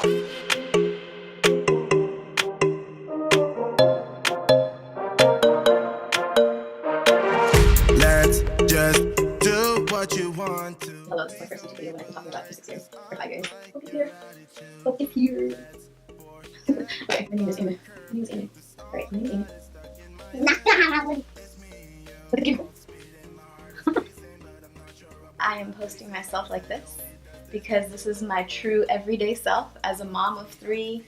Let's just do what you want to. Hello, this is my first YouTube video when I've been talking about for 6 years or 5 years. Look at here. Look at here. Okay, my name is Amy. My name is Amy. Right, my name is Amy. Look at you. I am posting myself like this because this is my true everyday self as a mom of 3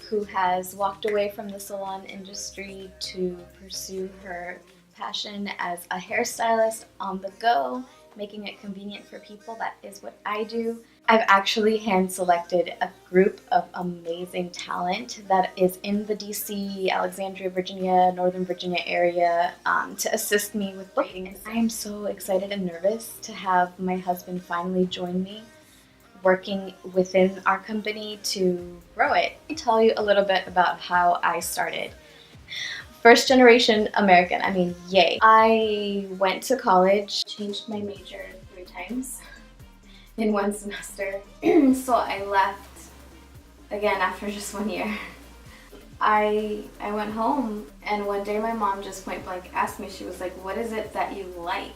who has walked away from the salon industry to pursue her passion as a hairstylist on the go, making it convenient for people. That is what I do. I've actually hand-selected a group of amazing talent that is in the DC, Alexandria, Virginia, Northern Virginia area to assist me with booking. I am so excited and nervous to have my husband finally join me working within our company to grow it. Let me tell you a little bit about how I started. First generation American, I mean, yay. I went to college, changed my major 3 times in 1 semester. So I left again after just 1 year. I went home and one day my mom just point blank asked me, she was like, what is it that you like?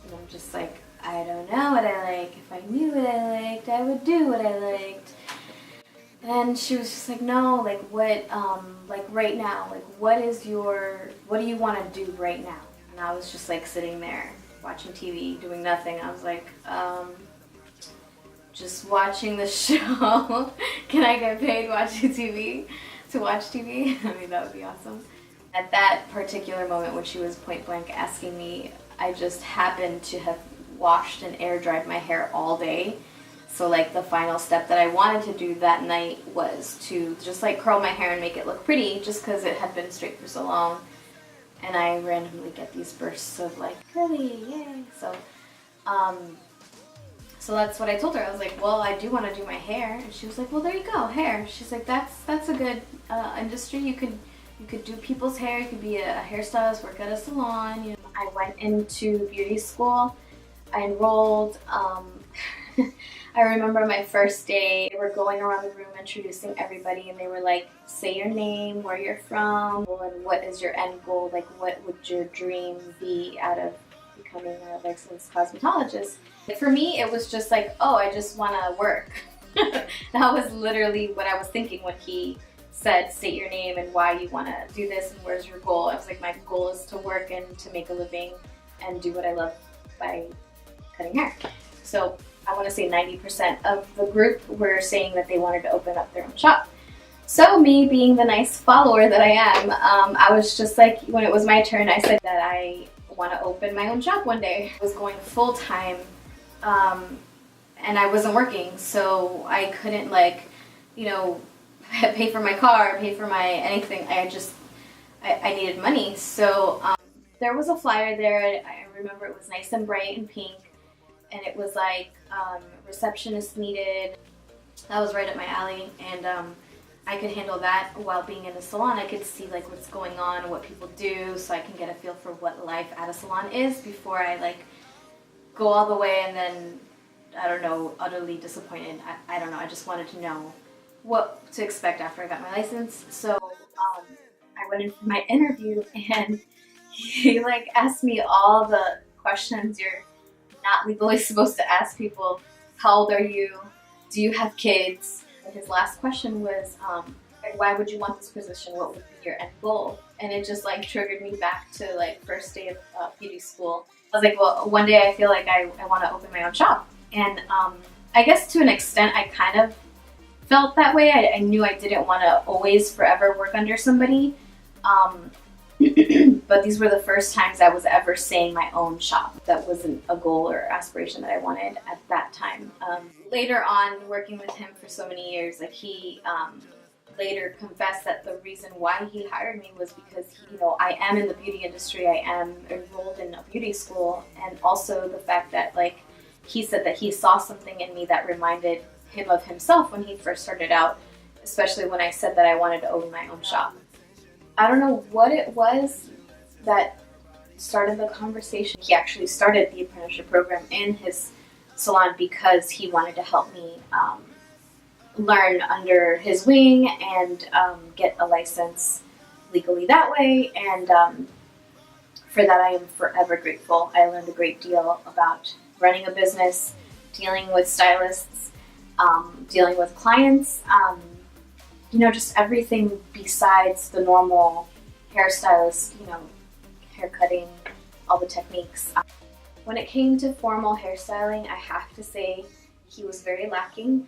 And I'm just like, I don't know what I like. If I knew what I liked, I would do what I liked. And she was just like, no, like what, like right now, like what do you want to do right now? And I was just like sitting there watching TV, doing nothing. I was like, just watching the show. Can I get paid watching TV to watch TV? I mean, that would be awesome. At that particular moment when she was point blank asking me, I just happened to have washed and air dried my hair all day. So like the final step that I wanted to do that night was to just like curl my hair and make it look pretty just because it had been straight for so long. And I randomly get these bursts of like, curly, yay. So that's what I told her. I was like, well, I do want to do my hair. And she was like, well, there you go, hair. She's like, that's a good industry. You could do people's hair. You could be a hairstylist, work at a salon. You know, I went into beauty school. I enrolled. I remember my first day, they were going around the room introducing everybody and they were like, say your name, where you're from, and what is your end goal, like what would your dream be out of becoming a licensed cosmetologist. For me, it was just like, oh, I just want to work. That was literally what I was thinking when he said, state your name and why you want to do this and where's your goal. I was like, my goal is to work and to make a living and do what I love by cutting hair. So I want to say 90% of the group were saying that they wanted to open up their own shop. So me being the nice follower that I am, I was just like, when it was my turn, I said that I want to open my own shop one day. I was going full-time and I wasn't working, so I couldn't like, you know, pay for my car, pay for my anything. I needed money. So there was a flyer there. I remember it was nice and bright and pink. And it was like, receptionist needed. That was right up my alley, and I could handle that while being in a salon. I could see like what's going on and what people do, so I can get a feel for what life at a salon is before I like go all the way and then, I don't know, utterly disappointed. I don't know, I just wanted to know what to expect after I got my license. So I went in for my interview and he like asked me all the questions you're not legally supposed to ask people. How old are you? Do you have kids? And his last question was, why would you want this position? What would be your end goal? And it just like triggered me back to like first day of beauty school. I was like, well, one day I feel like I want to open my own shop. And I guess to an extent I kind of felt that way. I knew I didn't want to always forever work under somebody. But these were the first times I was ever saying my own shop. That wasn't a goal or aspiration that I wanted at that time. Later on, working with him for so many years, like he later confessed that the reason why he hired me was because, you know, I am in the beauty industry. I am enrolled in a beauty school, and also the fact that like he said that he saw something in me that reminded him of himself when he first started out, especially when I said that I wanted to open my own shop. I don't know what it was that started the conversation. He actually started the apprenticeship program in his salon because he wanted to help me learn under his wing and get a license legally that way. And for that, I am forever grateful. I learned a great deal about running a business, dealing with stylists, dealing with clients, just everything besides the normal hairstylist, hair cutting, all the techniques. When it came to formal hairstyling, I have to say he was very lacking.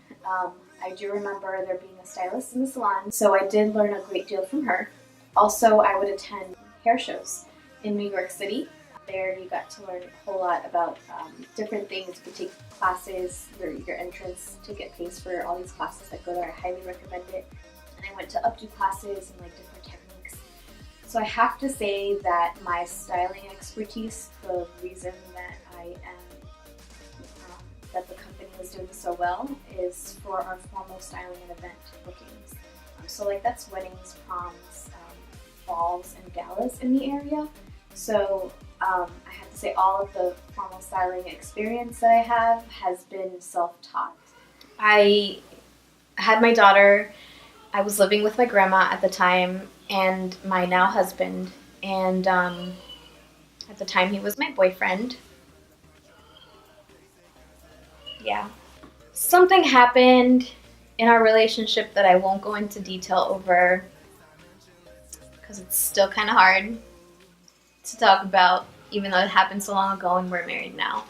I do remember there being a stylist in the salon, so I did learn a great deal from her. Also, I would attend hair shows in New York City. There you got to learn a whole lot about different things. You could take classes, your entrance ticket pays for all these classes that go there. I highly recommend it. And I went to updo classes and different techniques. So I have to say that my styling expertise, the reason that I am, that the company is doing so well, is for our formal styling and event bookings. So that's weddings, proms, balls, and galas in the area. So I have to say all of the formal styling experience that I have has been self-taught. I had my daughter. I was living with my grandma at the time and my now husband, and at the time he was my boyfriend. Yeah. Something happened in our relationship that I won't go into detail over because it's still kind of hard to talk about, even though it happened so long ago and we're married now.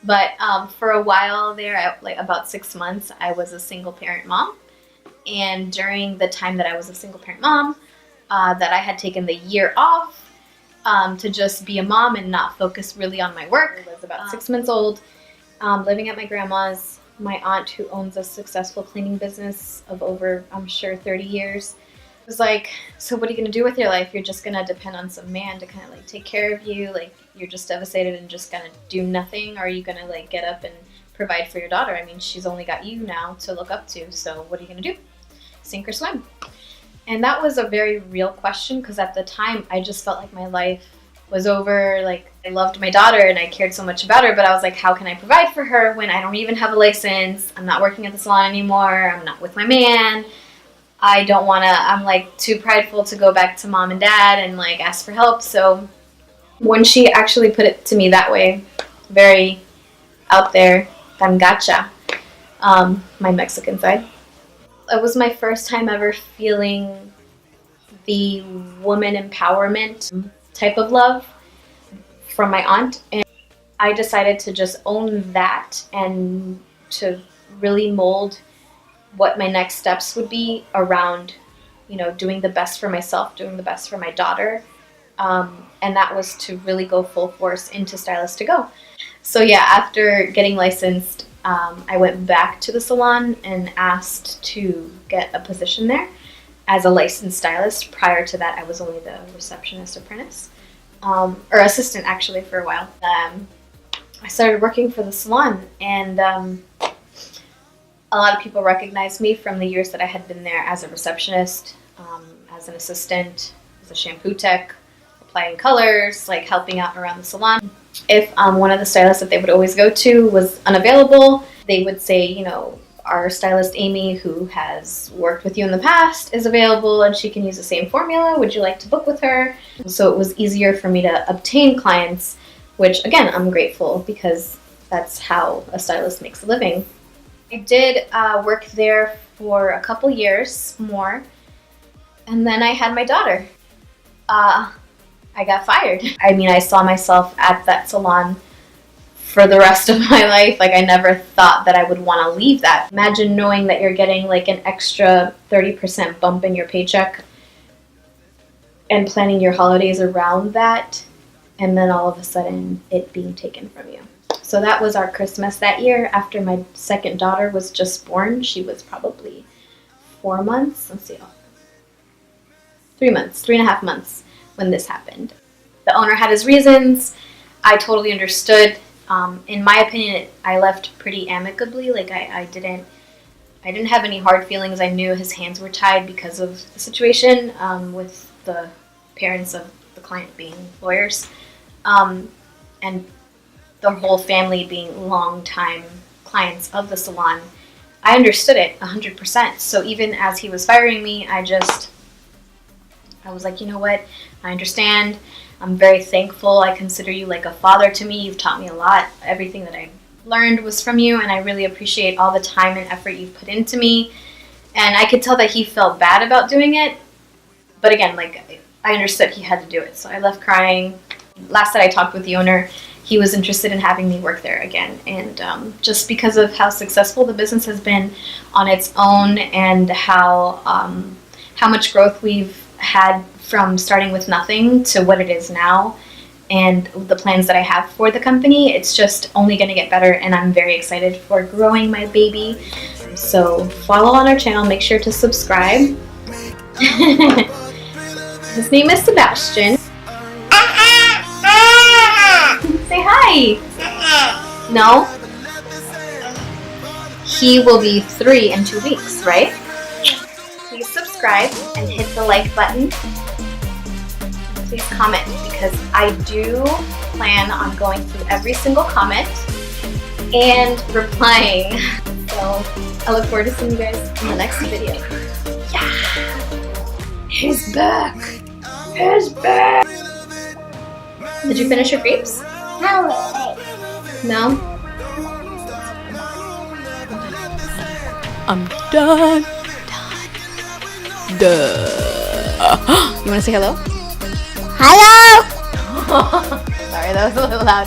But for a while there, about 6 months, I was a single parent mom. And during the time that I was a single parent mom, that I had taken the year off to just be a mom and not focus really on my work. I was about 6 months old, living at my grandma's. My aunt, who owns a successful cleaning business of over, I'm sure, 30 years, was like, so what are you going to do with your life? You're just going to depend on some man to kind of take care of you? You're just devastated and just going to do nothing? Or are you going to get up and provide for your daughter? I mean, she's only got you now to look up to, so what are you going to do? Sink or swim? And that was a very real question, because at the time I just felt like my life was over. I loved my daughter and I cared so much about her, but I was like, how can I provide for her when I don't even have a license? I'm not working at the salon anymore. I'm not with my man. I don't want to, I'm too prideful to go back to mom and dad and ask for help. So when she actually put it to me that way, very out there, tangacha, my Mexican side, it was my first time ever feeling the woman empowerment type of love from my aunt. And I decided to just own that and to really mold what my next steps would be around, doing the best for myself, doing the best for my daughter. And that was to really go full force into Stylist to Go. So yeah, after getting licensed, I went back to the salon and asked to get a position there as a licensed stylist. Prior to that, I was only the receptionist apprentice, or assistant actually, for a while. I started working for the salon, and a lot of people recognized me from the years that I had been there as a receptionist, as an assistant, as a shampoo tech, applying colors, helping out around the salon. If one of the stylists that they would always go to was unavailable, they would say, our stylist Amy, who has worked with you in the past, is available and she can use the same formula. Would you like to book with her? So it was easier for me to obtain clients, which again, I'm grateful, because that's how a stylist makes a living. I did work there for a couple years more, and then I had my daughter. I got fired. I mean, I saw myself at that salon for the rest of my life. I never thought that I would want to leave that. Imagine knowing that you're getting an extra 30% bump in your paycheck and planning your holidays around that, and then all of a sudden it being taken from you. So that was our Christmas that year after my second daughter was just born. She was probably 4 months. 3 months, 3.5 months when this happened. The owner had his reasons. I totally understood. In my opinion, I left pretty amicably. I didn't have any hard feelings. I knew his hands were tied because of the situation with the parents of the client being lawyers, and the whole family being long-time clients of the salon. I understood it 100%. So even as he was firing me, I was like, you know what? I understand. I'm very thankful. I consider you like a father to me. You've taught me a lot. Everything that I learned was from you, and I really appreciate all the time and effort you've put into me. And I could tell that he felt bad about doing it. But again, like, I understood he had to do it. So I left crying. Last that I talked with the owner, he was interested in having me work there again. And just because of how successful the business has been on its own, and how much growth we've had from starting with nothing to what it is now, and the plans that I have for the company, it's just only going to get better, and I'm very excited for growing my baby. So follow on our channel, make sure to subscribe. His name is Sebastian. Say hi. No? He will be 3 in 2 weeks, right? Please subscribe and hit the like button. Please comment, because I do plan on going through every single comment and replying. So I look forward to seeing you guys in the next video. Yeah! He's back! He's back! Did you finish your grapes? No? I'm done. Duh. You want to say hello? Hello! Sorry, that was a little loud.